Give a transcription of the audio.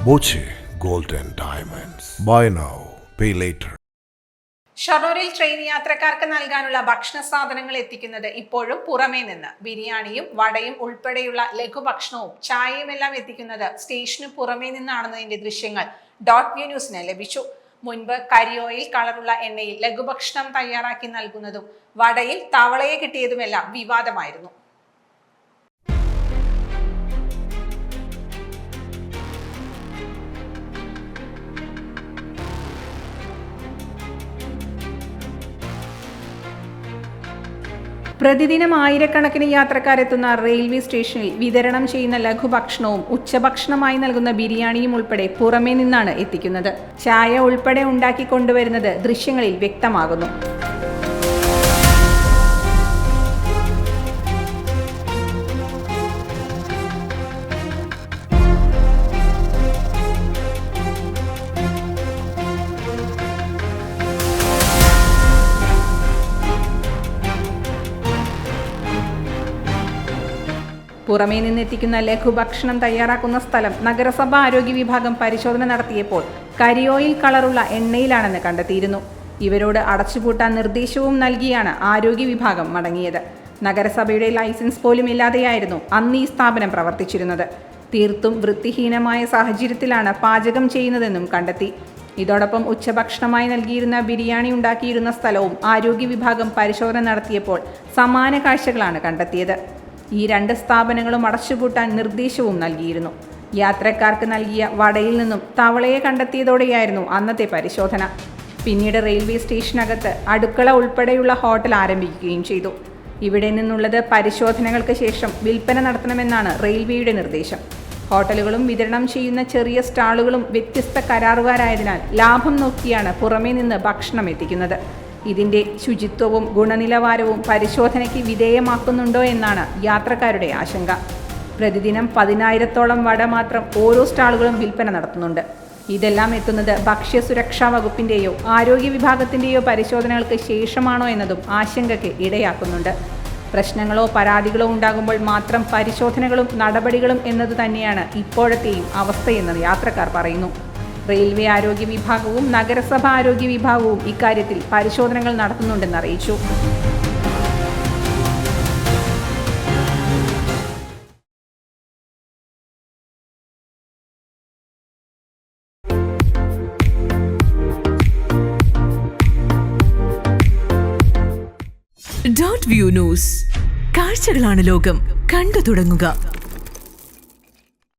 Boche gold and diamonds. Buy now, pay later. ഷൊർണൂരിൽ train യാത്രക്കാർക്ക് നൽകാനുള്ള ഭക്ഷണ സാധനങ്ങൾ എത്തിക്കുന്നത് ഇപ്പോഴും പുറമേ നിന്ന്. ബിരിയാണിയും വടയും ഉൾപ്പെടെയുള്ള ലഘുഭക്ഷണവും ചായയും എല്ലാം എത്തിക്കുന്നത് സ്റ്റേഷന് പുറമേ നിന്നാണെന്നതിന്റെ ദൃശ്യങ്ങൾ .വ്യൂ ന്യൂസിന് ലഭിച്ചു. മുൻപ് കരിയോയിൽ കളറുള്ള എണ്ണയിൽ ലഘുഭക്ഷണം തയ്യാറാക്കി നൽകുന്നതും വടയിൽ തവളയെ കിട്ടിയതുമെല്ലാം വിവാദമായിരുന്നു. പ്രതിദിനം ആയിരക്കണക്കിന് യാത്രക്കാരെത്തുന്ന റെയിൽവേ സ്റ്റേഷനിൽ വിതരണം ചെയ്യുന്ന ലഘുഭക്ഷണവും ഉച്ചഭക്ഷണമായി നൽകുന്ന ബിരിയാണിയും ഉൾപ്പെടെ പുറമേ നിന്നാണ് എത്തിക്കുന്നത്. ചായ ഉൾപ്പെടെ ഉണ്ടാക്കി കൊണ്ടുവരുന്നത് ദൃശ്യങ്ങളിൽ വ്യക്തമാകുന്നു. പുറമേ നിന്നെത്തിക്കുന്ന ലഘുഭക്ഷണം തയ്യാറാക്കുന്ന സ്ഥലം നഗരസഭാ ആരോഗ്യ വിഭാഗം പരിശോധന നടത്തിയപ്പോൾ കരിയോയിൽ കളറുള്ള എണ്ണയിലാണെന്ന് കണ്ടെത്തിയിരുന്നു. ഇവരോട് അടച്ചുപൂട്ടാൻ നിർദ്ദേശവും നൽകിയാണ് ആരോഗ്യ വിഭാഗം മടങ്ങിയത്. നഗരസഭയുടെ ലൈസൻസ് പോലും ഇല്ലാതെയായിരുന്നു അന്ന് ഈ സ്ഥാപനം പ്രവർത്തിച്ചിരുന്നത്. തീർത്തും വൃത്തിഹീനമായ സാഹചര്യത്തിലാണ് പാചകം ചെയ്യുന്നതെന്നും കണ്ടെത്തി. ഇതോടൊപ്പം ഉച്ചഭക്ഷണമായി നൽകിയിരുന്ന ബിരിയാണി ഉണ്ടാക്കിയിരുന്ന സ്ഥലവും ആരോഗ്യ വിഭാഗം പരിശോധന നടത്തിയപ്പോൾ സമാന കാഴ്ചകളാണ് കണ്ടെത്തിയത്. ഈ രണ്ട് സ്ഥാപനങ്ങളും അടച്ചുപൂട്ടാൻ നിർദ്ദേശവും നൽകിയിരുന്നു. യാത്രക്കാർക്ക് നൽകിയ വടയിൽ നിന്നും തവളയെ കണ്ടെത്തിയതോടെയായിരുന്നു അന്നത്തെ പരിശോധന. പിന്നീട് റെയിൽവേ സ്റ്റേഷനകത്ത് അടുക്കള ഉൾപ്പെടെയുള്ള ഹോട്ടൽ ആരംഭിക്കുകയും ചെയ്തു. ഇവിടെ നിന്നുള്ളത് പരിശോധനകൾക്ക് ശേഷം വിൽപ്പന നടത്തണമെന്നാണ് റെയിൽവേയുടെ നിർദ്ദേശം. ഹോട്ടലുകളും വിതരണം ചെയ്യുന്ന ചെറിയ സ്റ്റാളുകളും വ്യത്യസ്ത കരാറുകാരായതിനാൽ ലാഭം നോക്കിയാണ് പുറമേ നിന്ന് ഭക്ഷണം എത്തിക്കുന്നത്. ഇതിന്റെ ശുചിത്വവും ഗുണനിലവാരവും പരിശോധനയ്ക്ക് വിധേയമാക്കുന്നുണ്ടോ എന്നാണ് യാത്രക്കാരുടെ ആശങ്ക. പ്രതിദിനം 10,000-ഓളം വട മാത്രം ഓരോ സ്റ്റാളുകളും വിൽപ്പന നടത്തുന്നുണ്ട്. ഇതെല്ലാം എത്തുന്നത് ഭക്ഷ്യസുരക്ഷാ വകുപ്പിന്റെയോ ആരോഗ്യ വിഭാഗത്തിന്റെയോ പരിശോധനകൾക്ക് ശേഷമാണോ എന്നതും ആശങ്കയ്ക്ക് ഇടയാക്കുന്നുണ്ട്. പ്രശ്നങ്ങളോ പരാതികളോ ഉണ്ടാകുമ്പോൾ മാത്രം പരിശോധനകളും നടപടികളും എന്നത് തന്നെയാണ് ഇപ്പോഴത്തെയും അവസ്ഥയെന്ന് യാത്രക്കാർ പറയുന്നു. റെയിൽവേ ആരോഗ്യ വിഭാഗവും നഗരസഭ ആരോഗ്യ വിഭാഗവും ഇക്കാര്യത്തിൽ പരിശോധനകൾ നടത്തുന്നുണ്ടെന്ന് അറിയിച്ചു. .View news. കാഴ്ചകളാണ് ലോകം. കണ്ടു തുടങ്ങുക.